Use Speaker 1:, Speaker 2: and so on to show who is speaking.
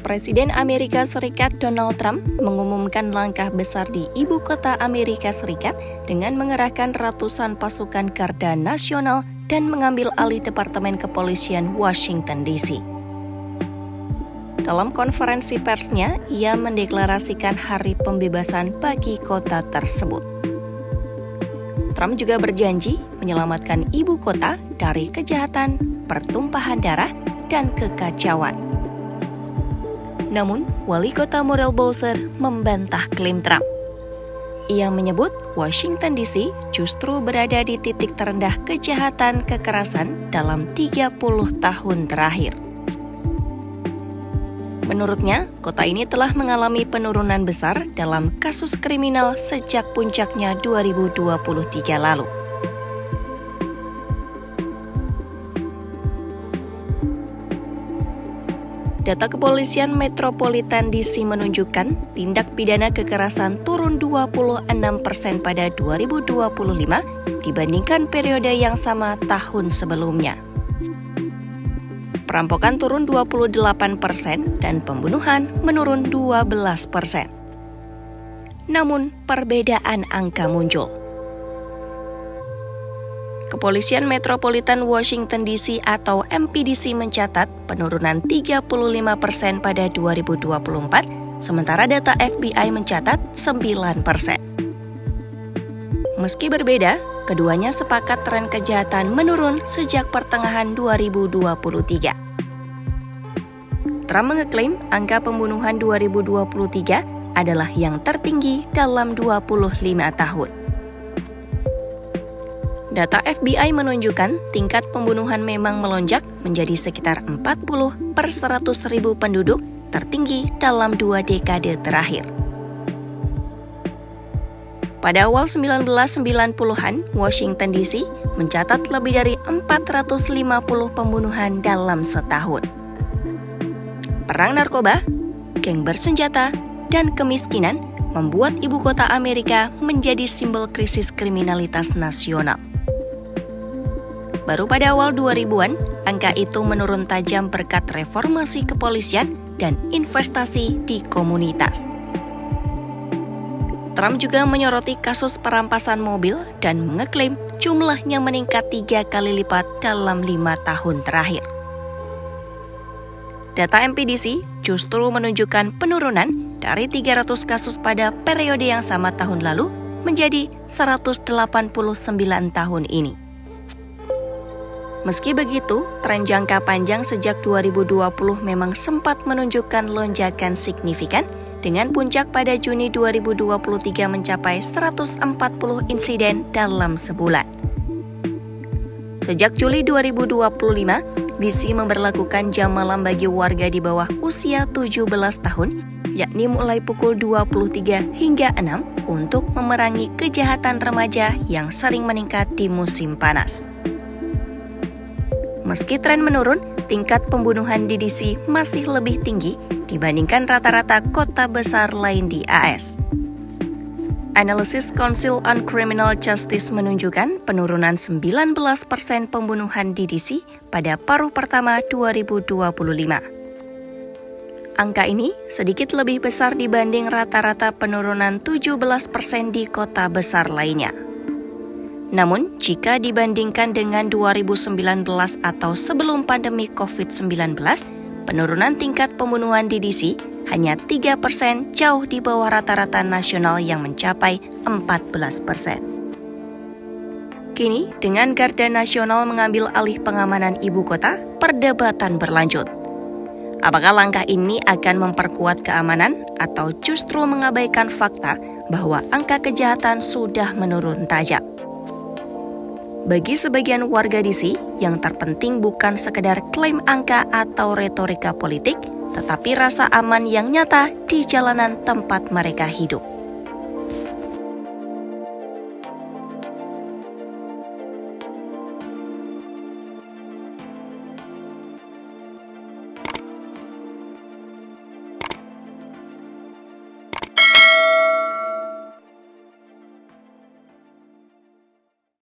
Speaker 1: Presiden Amerika Serikat Donald Trump mengumumkan langkah besar di ibu kota Amerika Serikat dengan mengerahkan ratusan pasukan garda nasional dan mengambil alih Departemen Kepolisian Washington DC. Dalam konferensi persnya, ia mendeklarasikan hari pembebasan bagi kota tersebut. Trump juga berjanji menyelamatkan ibu kota dari kejahatan, pertumpahan darah, dan kekacauan. Namun, wali kota Muriel Bowser membantah klaim Trump. Ia menyebut Washington DC justru berada di titik terendah kejahatan kekerasan dalam 30 tahun terakhir. Menurutnya, kota ini telah mengalami penurunan besar dalam kasus kriminal sejak puncaknya 2023 lalu. Data Kepolisian Metropolitan DC menunjukkan tindak pidana kekerasan turun 26% pada 2025 dibandingkan periode yang sama tahun sebelumnya. Perampokan turun 28% dan pembunuhan menurun 12%. Namun, perbedaan angka muncul. Kepolisian Metropolitan Washington DC atau MPDC mencatat penurunan 35% pada 2024, sementara data FBI mencatat 9%. Meski berbeda, keduanya sepakat tren kejahatan menurun sejak pertengahan 2023. Trump mengeklaim angka pembunuhan 2023 adalah yang tertinggi dalam 25 tahun. Data FBI menunjukkan tingkat pembunuhan memang melonjak menjadi sekitar 40 per 100 ribu penduduk, tertinggi dalam 2 dekade terakhir. Pada awal 1990-an, Washington DC mencatat lebih dari 450 pembunuhan dalam setahun. Perang narkoba, geng bersenjata, dan kemiskinan membuat ibu kota Amerika menjadi simbol krisis kriminalitas nasional. Baru pada awal 2000-an, angka itu menurun tajam berkat reformasi kepolisian dan investasi di komunitas. Trump juga menyoroti kasus perampasan mobil dan mengeklaim jumlahnya meningkat 3 kali lipat dalam 5 tahun terakhir. Data MPDC justru menunjukkan penurunan dari 300 kasus pada periode yang sama tahun lalu menjadi 189 tahun ini. Meski begitu, tren jangka panjang sejak 2020 memang sempat menunjukkan lonjakan signifikan dengan puncak pada Juni 2023 mencapai 140 insiden dalam sebulan. Sejak Juli 2025, DC memberlakukan jam malam bagi warga di bawah usia 17 tahun, yakni mulai pukul 23 hingga 6 untuk memerangi kejahatan remaja yang sering meningkat di musim panas. Meski tren menurun, tingkat pembunuhan di DC masih lebih tinggi dibandingkan rata-rata kota besar lain di AS. Analisis Council on Criminal Justice menunjukkan penurunan 19% pembunuhan di DC pada paruh pertama 2025. Angka ini sedikit lebih besar dibanding rata-rata penurunan 17% di kota besar lainnya. Namun, jika dibandingkan dengan 2019 atau sebelum pandemi COVID-19, penurunan tingkat pembunuhan di DC hanya 3% jauh di bawah rata-rata nasional yang mencapai 14%. Kini, dengan Garda Nasional mengambil alih pengamanan ibu kota, perdebatan berlanjut. Apakah langkah ini akan memperkuat keamanan atau justru mengabaikan fakta bahwa angka kejahatan sudah menurun tajam? Bagi sebagian warga DC, yang terpenting bukan sekedar klaim angka atau retorika politik, tetapi rasa aman yang nyata di jalanan tempat mereka hidup.